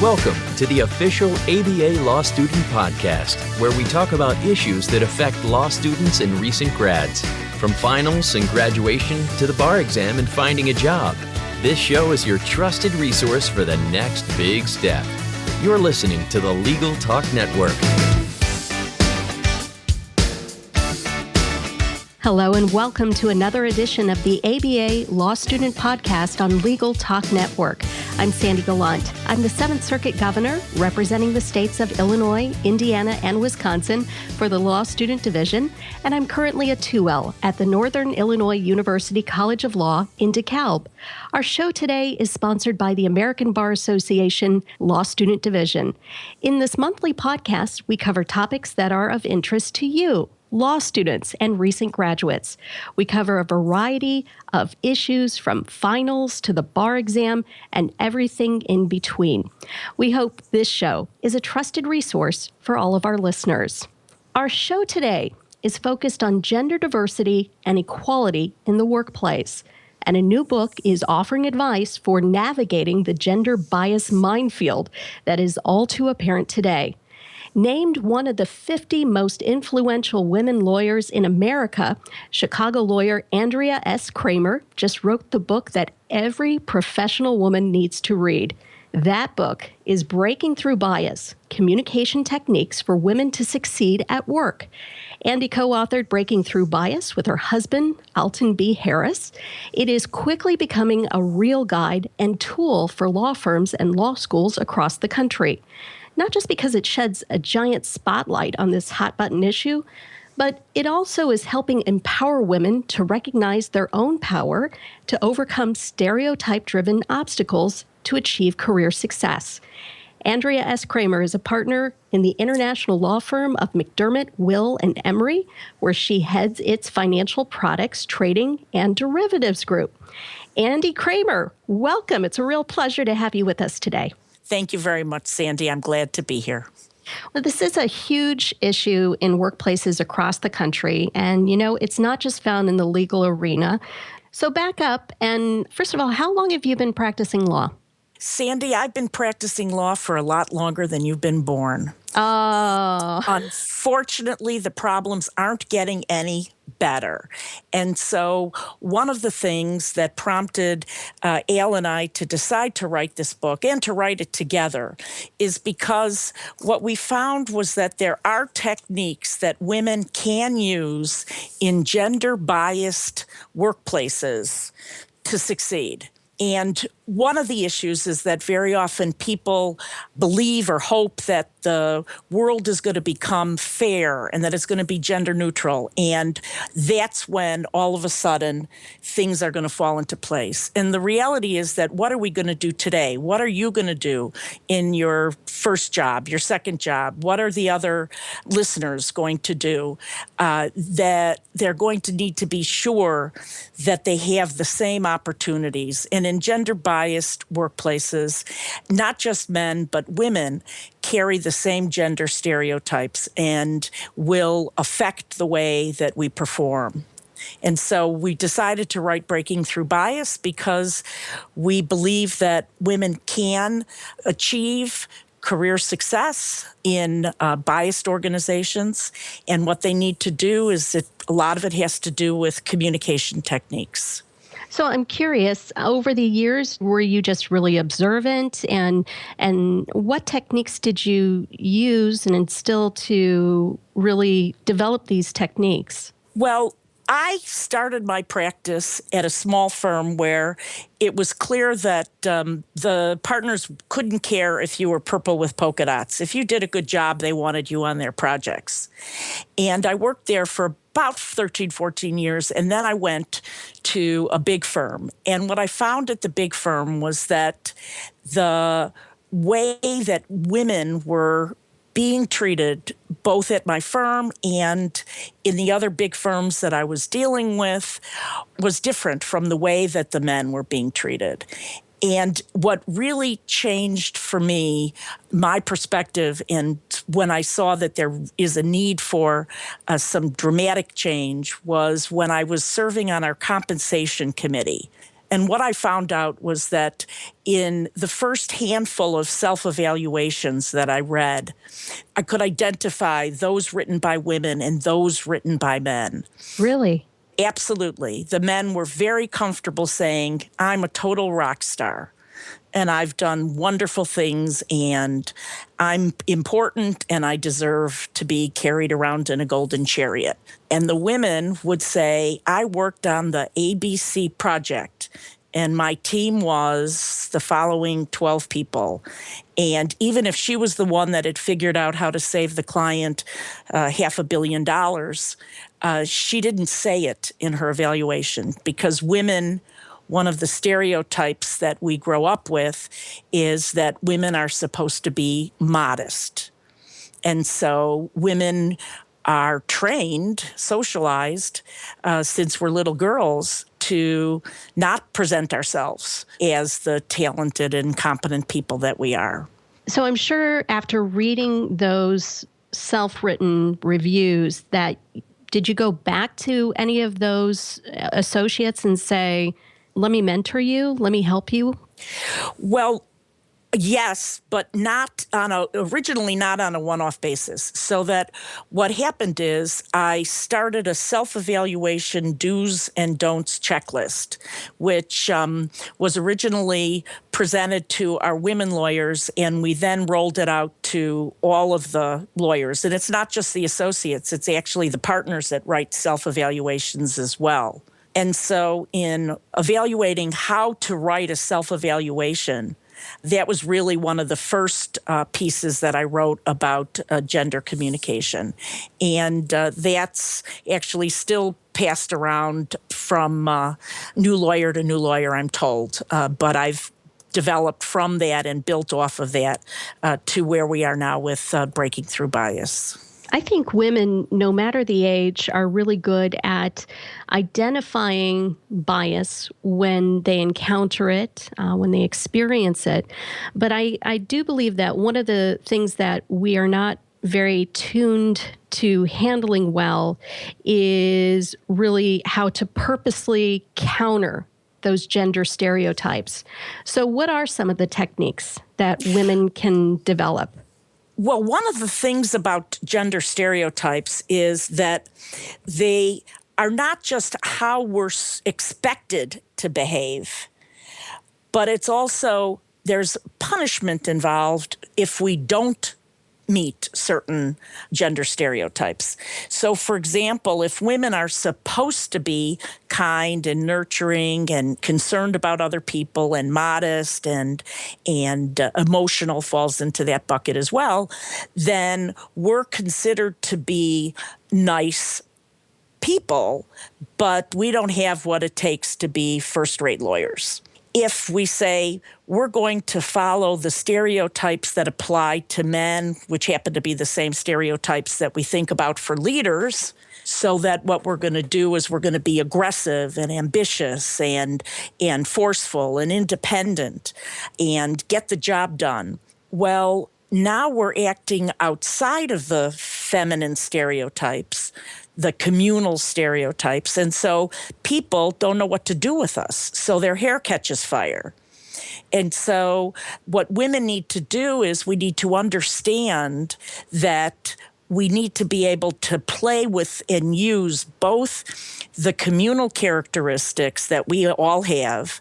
Welcome to the official ABA Law Student Podcast, where we talk about issues that affect law students and recent grads. From finals and graduation to the bar exam and finding a job, this show is your trusted resource for the next big step. You're listening to the Legal Talk Network. Hello and welcome to another edition of the ABA Law Student Podcast on Legal Talk Network. I'm Sandy Gallant. I'm the 7th Circuit Governor representing the states of Illinois, Indiana, and Wisconsin for the Law Student Division, and I'm currently a 2L at the Northern Illinois University College of Law in DeKalb. Our show today is sponsored by the American Bar Association Law Student Division. In this monthly podcast, we cover topics that are of interest to you, law students and recent graduates. We cover a variety of issues from finals to the bar exam and everything in between. We hope this show is a trusted resource for all of our listeners. Our show today is focused on gender diversity and equality in the workplace, and a new book is offering advice for navigating the gender bias minefield that is all too apparent today. Named one of the 50 most influential women lawyers in America, Chicago lawyer Andrea Kramer just wrote the book that every professional woman needs to read. That book is Breaking Through Bias, Communication Techniques for Women to Succeed at Work. Andy co-authored Breaking Through Bias with her husband, Alton B. Harris. It is quickly becoming a real guide and tool for law firms and law schools across the country. Not just because it sheds a giant spotlight on this hot-button issue, but it also is helping empower women to recognize their own power to overcome stereotype-driven obstacles to achieve career success. Andrea S. Kramer is a partner in the international law firm of McDermott, Will, and Emery, where she heads its financial products, trading, and derivatives group. Andy Kramer, welcome. It's a real pleasure to have you with us today. Thank you very much, Sandy. I'm glad to be here. Well, this is a huge issue in workplaces across the country. And, it's not just found in the legal arena. So back up. And first of all, how long have you been practicing law? Sandy, I've been practicing law for a lot longer than you've been born. Oh. Unfortunately, the problems aren't getting any better. And so one of the things that prompted Al and I to decide to write this book and to write it together is because what we found was that there are techniques that women can use in gender-biased workplaces to succeed. And one of the issues is that very often people believe or hope that the world is going to become fair and that it's going to be gender neutral. And that's when all of a sudden things are going to fall into place. And the reality is that what are we going to do today? What are you going to do in your first job, your second job? What are the other listeners going to do? That they're going to need to be sure that they have the same opportunities. And in gender-biased workplaces, not just men, but women carry the same gender stereotypes and will affect the way that we perform. And so we decided to write Breaking Through Bias because we believe that women can achieve career success in biased organizations. And what they need to do is a lot of it has to do with communication techniques. So I'm curious, over the years, were you just really observant and what techniques did you use and instill to really develop these techniques? Well, I started my practice at a small firm where it was clear that the partners couldn't care if you were purple with polka dots. If you did a good job, they wanted you on their projects. And I worked there for about 13, 14 years, and then I went to a big firm. And what I found at the big firm was that the way that women were being treated both at my firm and in the other big firms that I was dealing with was different from the way that the men were being treated. And what really changed for me, my perspective, and when I saw that there is a need for some dramatic change, was when I was serving on our compensation committee. And what I found out was that in the first handful of self-evaluations that I read, I could identify those written by women and those written by men. Really? Absolutely. The men were very comfortable saying, I'm a total rock star, and I've done wonderful things, and I'm important, and I deserve to be carried around in a golden chariot. And the women would say, I worked on the ABC project, and my team was the following 12 people. And even if she was the one that had figured out how to save the client $500 million, she didn't say it in her evaluation, because women, one of the stereotypes that we grow up with is that women are supposed to be modest. And so women are trained, socialized, since we're little girls, to not present ourselves as the talented and competent people that we are. So I'm sure after reading those self-written reviews did you go back to any of those associates and say, let me mentor you, let me help you? Well, yes, but originally not on a one-off basis. So that what happened is I started a self-evaluation do's and don'ts checklist, which was originally presented to our women lawyers, and we then rolled it out to all of the lawyers. And it's not just the associates, it's actually the partners that write self-evaluations as well. And so in evaluating how to write a self-evaluation, that was really one of the first pieces that I wrote about gender communication. And that's actually still passed around from new lawyer to new lawyer, I'm told. But I've developed from that and built off of that to where we are now with breaking through bias. I think women, no matter the age, are really good at identifying bias when they encounter it, when they experience it. But I do believe that one of the things that we are not very tuned to handling well is really how to purposely counter those gender stereotypes. So what are some of the techniques that women can develop? Well, one of the things about gender stereotypes is that they are not just how we're expected to behave, but it's also there's punishment involved if we don't meet certain gender stereotypes. So, for example, if women are supposed to be kind and nurturing and concerned about other people and modest and emotional falls into that bucket as well, then we're considered to be nice people, but we don't have what it takes to be first-rate lawyers. If we say we're going to follow the stereotypes that apply to men, which happen to be the same stereotypes that we think about for leaders, so that what we're going to do is we're going to be aggressive and ambitious and forceful and independent and get the job done. Well, now we're acting outside of the feminine stereotypes, the communal stereotypes. And so people don't know what to do with us. So their hair catches fire. And so what women need to do is we need to understand that we need to be able to play with and use both the communal characteristics that we all have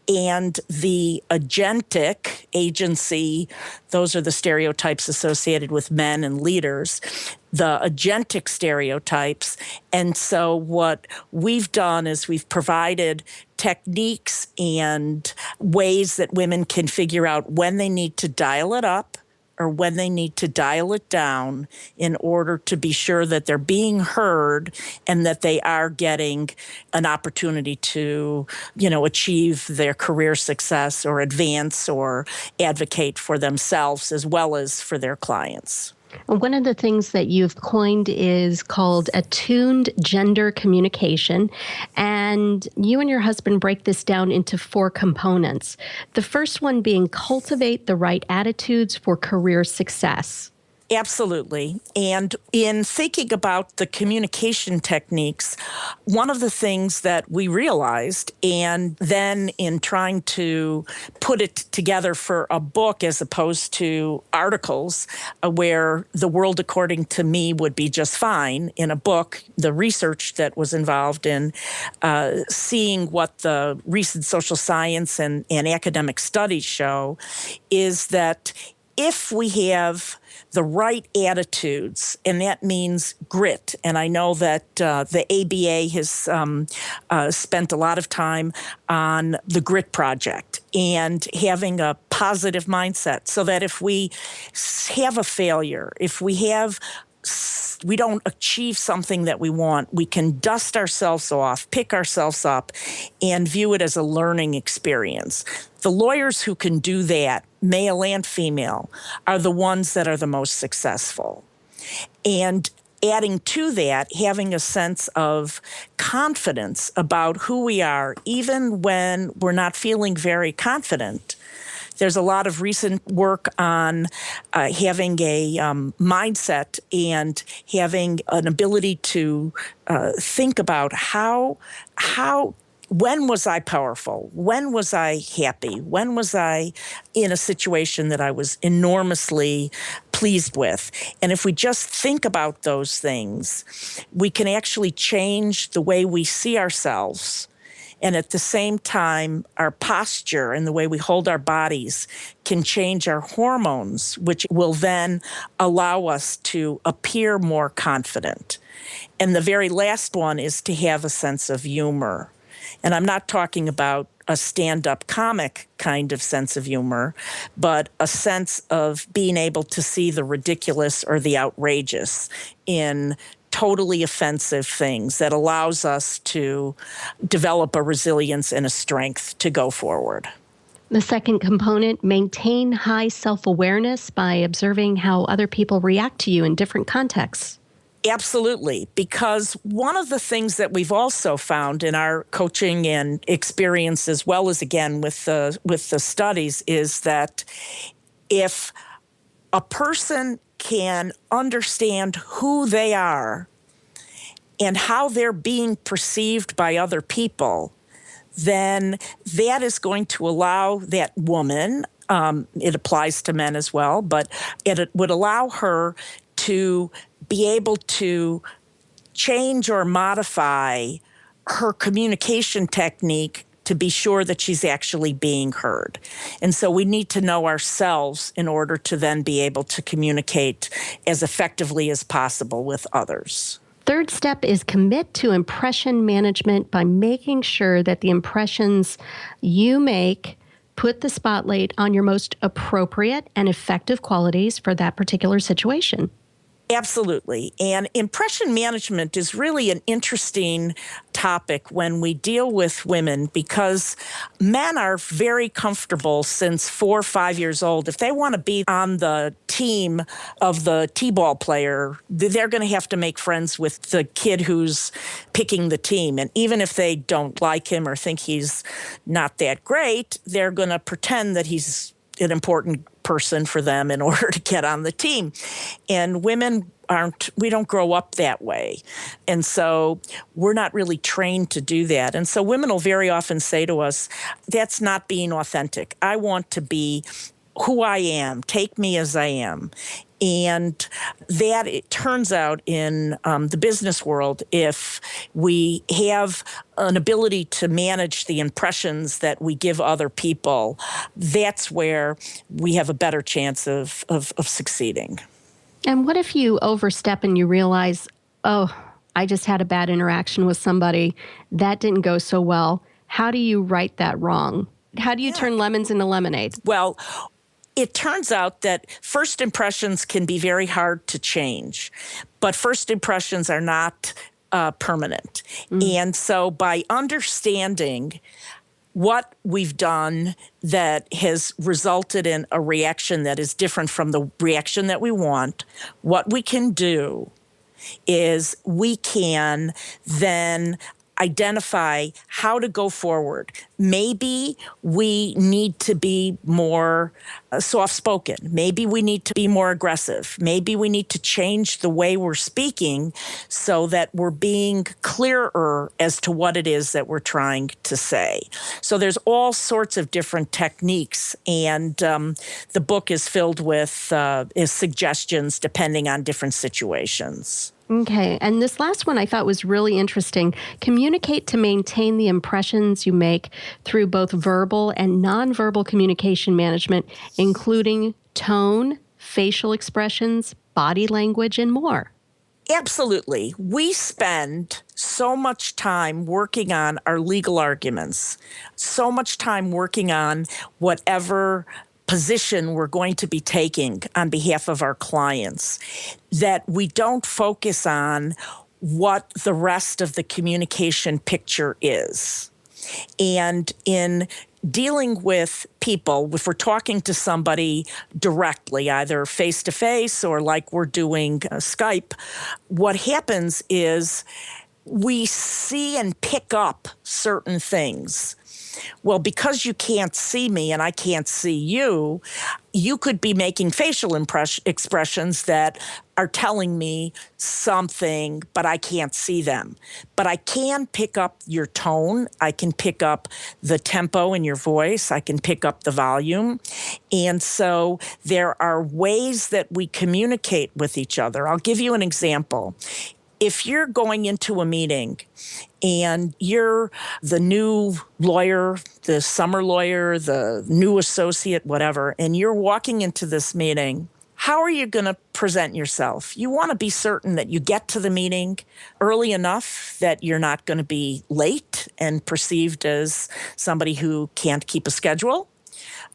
and the agentic agency. Those are the stereotypes associated with men and leaders, the agentic stereotypes. And so what we've done is we've provided techniques and ways that women can figure out when they need to dial it up or when they need to dial it down in order to be sure that they're being heard and that they are getting an opportunity to, achieve their career success or advance or advocate for themselves as well as for their clients. One of the things that you've coined is called attuned gender communication, and you and your husband break this down into 4 components. The first one being cultivate the right attitudes for career success. Absolutely. And in thinking about the communication techniques, one of the things that we realized, and then in trying to put it together for a book as opposed to articles, where the world according to me would be just fine, in a book, the research that was involved in seeing what the recent social science and academic studies show is that if we have the right attitudes, and that means grit. And I know that the ABA has spent a lot of time on the grit project and having a positive mindset, so that if we have a failure, if we don't achieve something that we want, we can dust ourselves off, pick ourselves up, and view it as a learning experience. The lawyers who can do that, male and female, are the ones that are the most successful. And adding to that, having a sense of confidence about who we are, even when we're not feeling very confident. There's a lot of recent work on having a mindset and having an ability to think about when was I powerful? When was I happy? When was I in a situation that I was enormously pleased with? And if we just think about those things, we can actually change the way we see ourselves. And at the same time, our posture and the way we hold our bodies can change our hormones, which will then allow us to appear more confident. And the very last one is to have a sense of humor. And I'm not talking about a stand-up comic kind of sense of humor, but a sense of being able to see the ridiculous or the outrageous in totally offensive things that allows us to develop a resilience and a strength to go forward. The second component, maintain high self-awareness by observing how other people react to you in different contexts. Absolutely, because one of the things that we've also found in our coaching and experience, as well as, again, with the studies, is that if a person can understand who they are and how they're being perceived by other people, then that is going to allow that woman, it applies to men as well, but it would allow her to be able to change or modify her communication technique to be sure that she's actually being heard. And so we need to know ourselves in order to then be able to communicate as effectively as possible with others. Third step is commit to impression management by making sure that the impressions you make put the spotlight on your most appropriate and effective qualities for that particular situation. Absolutely. And impression management is really an interesting topic when we deal with women, because men are very comfortable since 4 or 5 years old. If they want to be on the team of the t-ball player, they're going to have to make friends with the kid who's picking the team. And even if they don't like him or think he's not that great, they're going to pretend that he's an important person for them in order to get on the team. And women we don't grow up that way. And so we're not really trained to do that. And so women will very often say to us, that's not being authentic. I want to be who I am. Take me as I am. And that, it turns out, in the business world, if we have an ability to manage the impressions that we give other people, that's where we have a better chance of succeeding. And what if you overstep and you realize, oh, I just had a bad interaction with somebody, that didn't go so well? How do you right that wrong? How do you turn lemons into lemonade? Well, it turns out that first impressions can be very hard to change, but first impressions are not permanent. And so by understanding what we've done that has resulted in a reaction that is different from the reaction that we want, what we can do is we can then identify how to go forward. Maybe we need to be more soft-spoken. Maybe we need to be more aggressive. Maybe we need to change the way we're speaking so that we're being clearer as to what it is that we're trying to say. So there's all sorts of different techniques, and the book is filled with suggestions depending on different situations. Okay. And this last one I thought was really interesting. Communicate to maintain the impressions you make through both verbal and nonverbal communication management, including tone, facial expressions, body language, and more. Absolutely. We spend so much time working on our legal arguments, so much time working on whatever position we're going to be taking on behalf of our clients, that we don't focus on what the rest of the communication picture is. And in dealing with people, if we're talking to somebody directly, either face-to-face or like we're doing Skype, what happens is we see and pick up certain things. Well, because you can't see me and I can't see you, you could be making facial expressions that are telling me something, but I can't see them. But I can pick up your tone. I can pick up the tempo in your voice. I can pick up the volume. And so there are ways that we communicate with each other. I'll give you an example. If you're going into a meeting and you're the new lawyer, the summer lawyer, the new associate, whatever, and you're walking into this meeting, how are you going to present yourself? You want to be certain that you get to the meeting early enough that you're not going to be late and perceived as somebody who can't keep a schedule.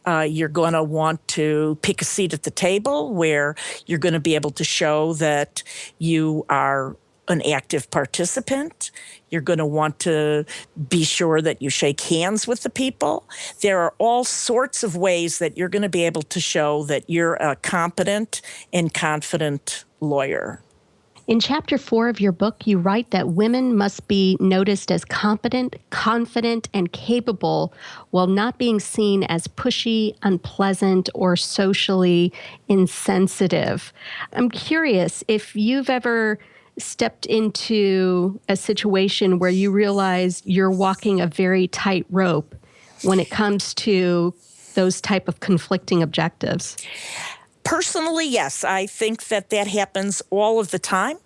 You're going to want to pick a seat at the table where you're going to be able to show that you are an active participant. You're going to want to be sure that you shake hands with the people. There are all sorts of ways that you're going to be able to show that you're a competent and confident lawyer. In Chapter 4 of your book, you write that women must be noticed as competent, confident, and capable while not being seen as pushy, unpleasant, or socially insensitive. I'm curious if you've ever stepped into a situation where you realize you're walking a very tight rope when it comes to those type of conflicting objectives? Personally, yes. I think that happens all of the time.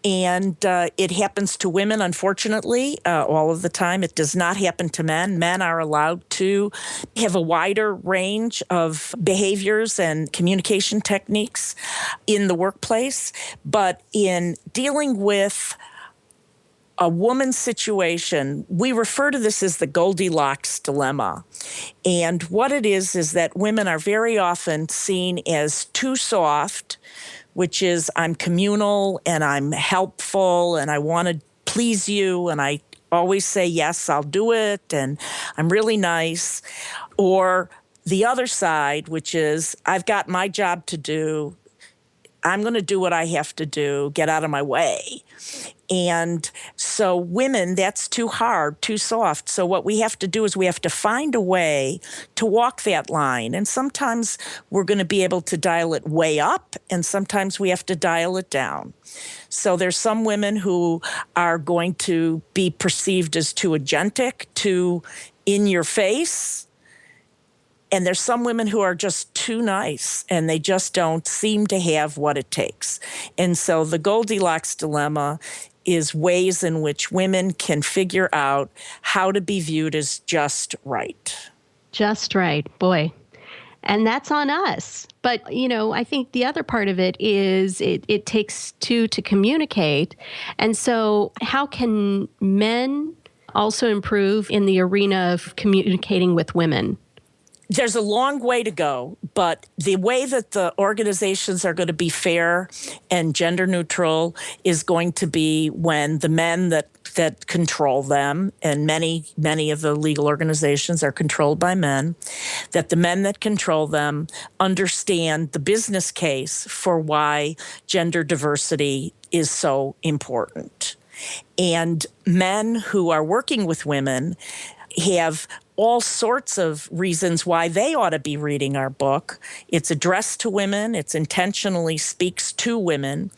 And it happens to women, unfortunately, all of the time. It does not happen to men. Men are allowed to have a wider range of behaviors and communication techniques in the workplace. But in dealing with a woman's situation, we refer to this as the Goldilocks Dilemma. And what it is that women are very often seen as too soft, which is I'm communal and I'm helpful and I want to please you and I always say, yes, I'll do it and I'm really nice. Or the other side, which is I've got my job to do. I'm going to do what I have to do, get out of my way. And so women, that's too hard, too soft. So what we have to do is we have to find a way to walk that line. And sometimes we're going to be able to dial it way up, and sometimes we have to dial it down. So there's some women who are going to be perceived as too agentic, too in your face. And there's some women who are just too nice and they just don't seem to have what it takes. And so the Goldilocks Dilemma is ways in which women can figure out how to be viewed as just right. Just right. Boy. And that's on us. But, I think the other part of it is it takes two to communicate. And so how can men also improve in the arena of communicating with women? There's a long way to go, but the way that the organizations are going to be fair and gender neutral is going to be when the men that control them, and many of the legal organizations are controlled by men, that the men that control them understand the business case for why gender diversity is so important. And men who are working with women have all sorts of reasons why they ought to be reading our book. It's addressed to women. It intentionally speaks to women.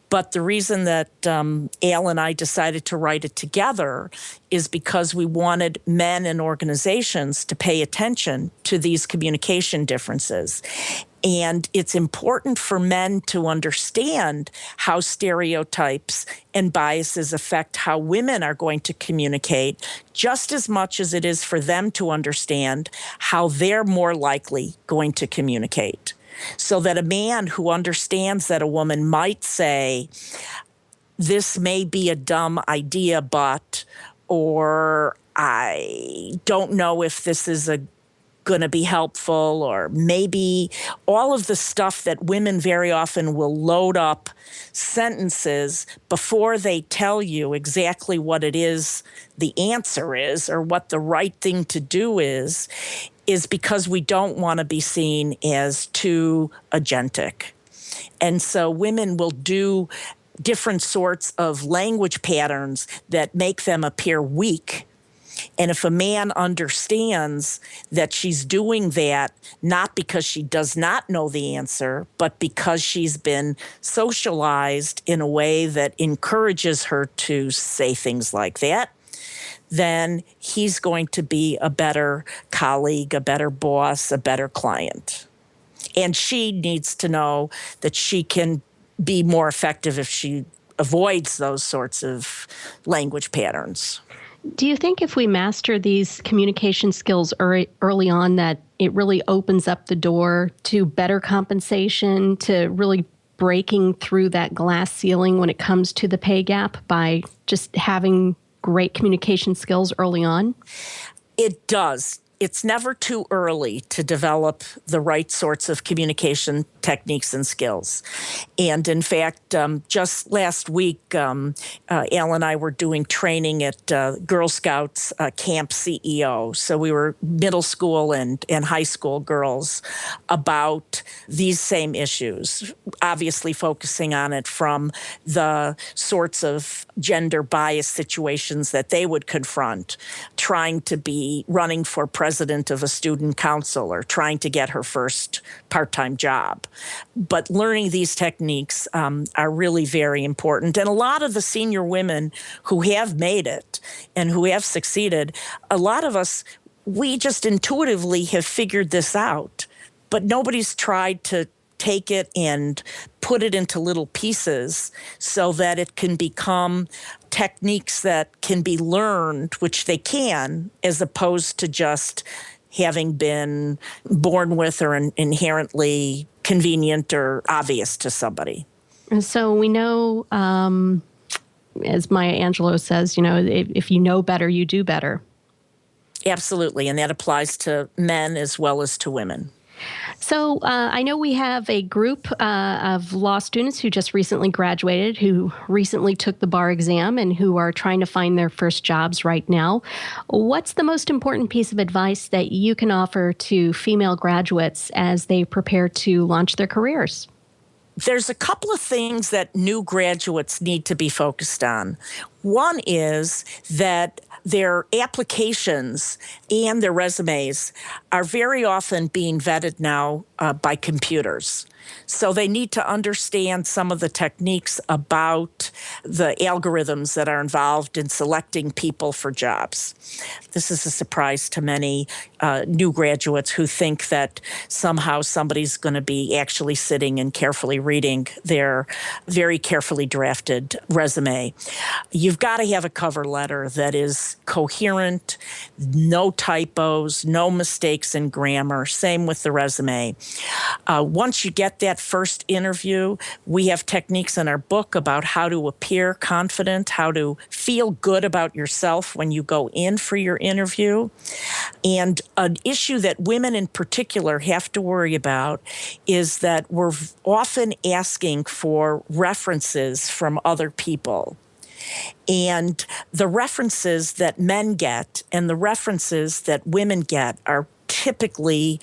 But the reason that Al and I decided to write it together is because we wanted men and organizations to pay attention to these communication differences. And it's important for men to understand how stereotypes and biases affect how women are going to communicate, just as much as it is for them to understand how they're more likely going to communicate. So that a man who understands that a woman might say, this may be a dumb idea, but, or I don't know if this is going to be helpful, or maybe all of the stuff that women very often will load up sentences before they tell you exactly what it is the answer is or what the right thing to do is because we don't want to be seen as too agentic. And so women will do different sorts of language patterns that make them appear weak. And if a man understands that she's doing that not because she does not know the answer, but because she's been socialized in a way that encourages her to say things like that, then he's going to be a better colleague, a better boss, a better client. And she needs to know that she can be more effective if she avoids those sorts of language patterns. Do you think if we master these communication skills early on, that it really opens up the door to better compensation, to really breaking through that glass ceiling when it comes to the pay gap by just having great communication skills early on? It does. It's never too early to develop the right sorts of communication techniques and skills. And in fact, just last week, Al and I were doing training at Girl Scouts Camp CEO. So we were middle school and high school girls about these same issues, obviously focusing on it from the sorts of gender bias situations that they would confront, trying to be running for president of a student council or trying to get her first part-time job. But learning these techniques are really very important. And a lot of the senior women who have made it and who have succeeded, a lot of us, we just intuitively have figured this out. But nobody's tried to take it and put it into little pieces so that it can become techniques that can be learned, which they can, as opposed to just having been born with or inherently convenient or obvious to somebody. And so we know, as Maya Angelou says, if you know better, you do better. Absolutely, and that applies to men as well as to women. So I know we have a group of law students who just recently graduated, who recently took the bar exam and who are trying to find their first jobs right now. What's the most important piece of advice that you can offer to female graduates as they prepare to launch their careers? There's a couple of things that new graduates need to be focused on. One is that their applications and their resumes are very often being vetted now by computers. So they need to understand some of the techniques about the algorithms that are involved in selecting people for jobs. This is a surprise to many new graduates who think that somehow somebody's going to be actually sitting and carefully reading their very carefully drafted resume. You've got to have a cover letter that is coherent, no typos, no mistakes in grammar, same with the resume. Once you get that first interview, we have techniques in our book about how to appear confident, how to feel good about yourself when you go in for your interview. And an issue that women in particular have to worry about is that we're often asking for references from other people. And the references that men get and the references that women get are typically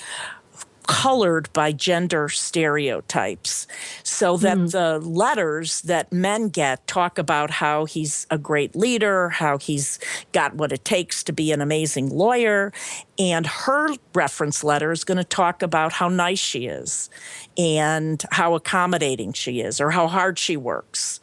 colored by gender stereotypes, so that the letters that men get talk about how he's a great leader, how he's got what it takes to be an amazing lawyer, and her reference letter is going to talk about how nice she is and how accommodating she is or how hard she works.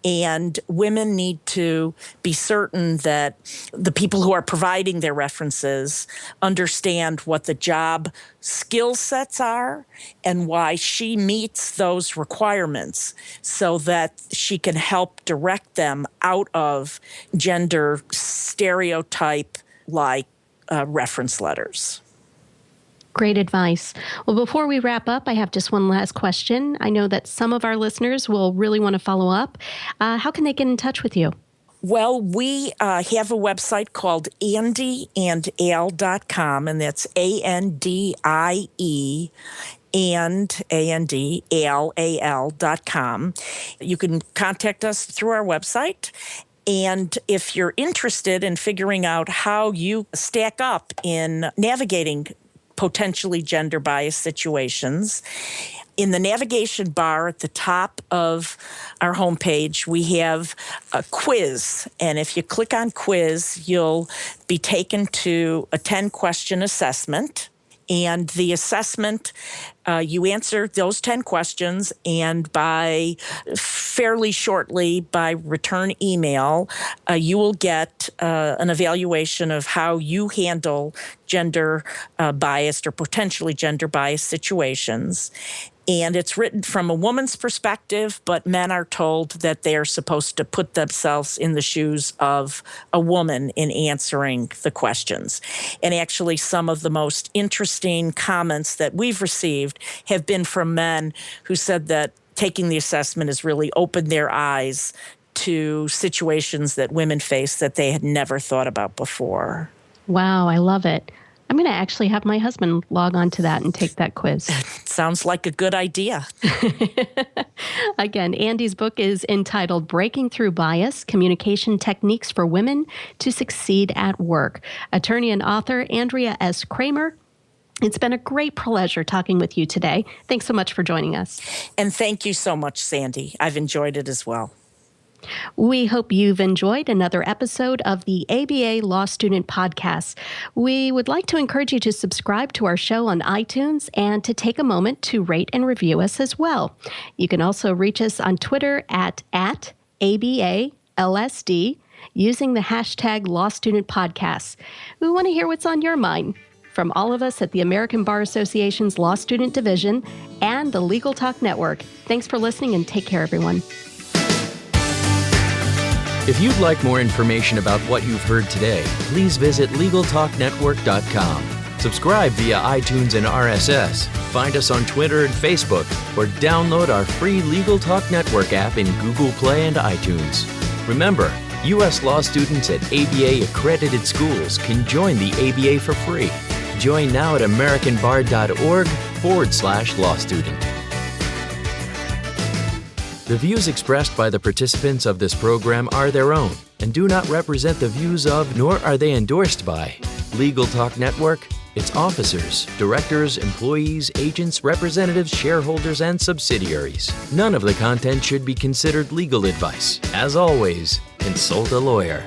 And women need to be certain that the people who are providing their references understand what the job skill sets are and why she meets those requirements, so that she can help direct them out of gender stereotype like reference letters. Great advice. Well, before we wrap up, I have just one last question. I know that some of our listeners will really want to follow up. How can they get in touch with you? Well, we have a website called andyandal.com, and that's ANDIE and ANDALAL.com. You can contact us through our website. And if you're interested in figuring out how you stack up in navigating potentially gender-biased situations, in the navigation bar at the top of our homepage, we have a quiz. And if you click on quiz, you'll be taken to a 10-question assessment. And the assessment, you answer those 10 questions, and by fairly shortly, by return email, you will get an evaluation of how you handle gender biased or potentially gender biased situations. And it's written from a woman's perspective, but men are told that they're supposed to put themselves in the shoes of a woman in answering the questions. And actually, some of the most interesting comments that we've received have been from men who said that taking the assessment has really opened their eyes to situations that women face that they had never thought about before. Wow, I love it. I'm going to actually have my husband log on to that and take that quiz. Sounds like a good idea. Again, Andy's book is entitled Breaking Through Bias, Communication Techniques for Women to Succeed at Work. Attorney and author Andrea S. Kramer. It's been a great pleasure talking with you today. Thanks so much for joining us. And thank you so much, Sandy. I've enjoyed it as well. We hope you've enjoyed another episode of the ABA Law Student Podcast. We would like to encourage you to subscribe to our show on iTunes and to take a moment to rate and review us as well. You can also reach us on Twitter at ABALSD using the hashtag Law Student Podcasts. We want to hear what's on your mind. From all of us at the American Bar Association's Law Student Division and the Legal Talk Network, thanks for listening and take care, everyone. If you'd like more information about what you've heard today, please visit LegalTalkNetwork.com. Subscribe via iTunes and RSS. Find us on Twitter and Facebook, or download our free Legal Talk Network app in Google Play and iTunes. Remember, U.S. law students at ABA accredited schools can join the ABA for free. Join now at AmericanBar.org/law student. The views expressed by the participants of this program are their own and do not represent the views of, nor are they endorsed by, Legal Talk Network, its officers, directors, employees, agents, representatives, shareholders, and subsidiaries. None of the content should be considered legal advice. As always, consult a lawyer.